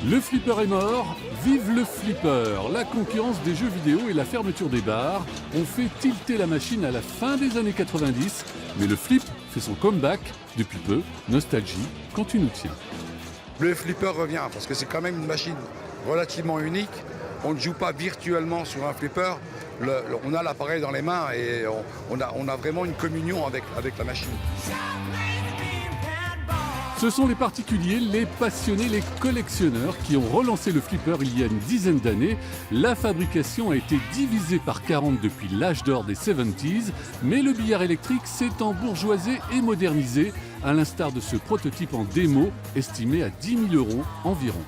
Le flipper est mort, vive le flipper. La concurrence des jeux vidéo et la fermeture des bars ont fait tilter la machine à la fin des années 90, mais le flip fait son comeback depuis peu. Nostalgie quand tu nous tiens. Le flipper revient parce que c'est quand même une machine relativement unique. On ne joue pas virtuellement sur un flipper. On a l'appareil dans les mains et on a vraiment une communion avec la machine. Ce sont les particuliers, les passionnés, les collectionneurs qui ont relancé le flipper il y a une dizaine d'années. La fabrication a été divisée par 40 depuis l'âge d'or des 70s, mais le billard électrique s'est embourgeoisé et modernisé, à l'instar de ce prototype en démo, estimé à 10 000 € environ.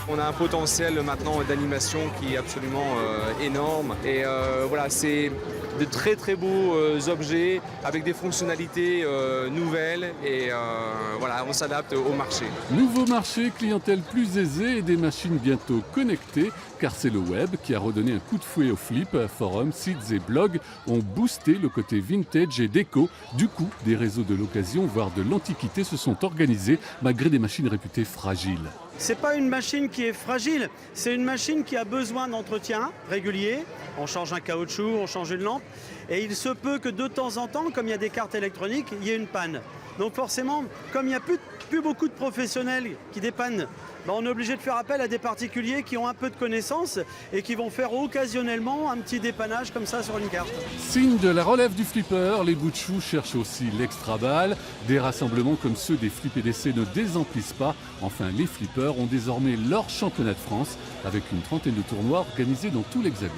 On a un potentiel maintenant d'animation qui est absolument énorme et voilà, c'est de très très beaux objets avec des fonctionnalités nouvelles et voilà, on s'adapte au marché. Nouveau marché, clientèle plus aisée et des machines bientôt connectées, car c'est le web qui a redonné un coup de fouet au flip. Forums, sites et blogs ont boosté le côté vintage et déco. Du coup, des réseaux de l'occasion, voire de l'antiquité, se sont organisés malgré des machines réputées fragiles. C'est pas une machine qui est fragile, c'est une machine qui a besoin d'entretien régulier. On change un caoutchouc, on change une lampe. Et il se peut que de temps en temps, comme il y a des cartes électroniques, il y ait une panne. Donc forcément, comme il n'y a plus beaucoup de professionnels qui dépannent, on est obligé de faire appel à des particuliers qui ont un peu de connaissances et qui vont faire occasionnellement un petit dépannage comme ça sur une carte. Signe de la relève du flipper, les bouts de chou cherchent aussi l'extra balle. Des rassemblements comme ceux des Flip EDC ne désemplissent pas. Enfin, les flippers ont désormais leur championnat de France avec une trentaine de tournois organisés dans tout l'Hexagone.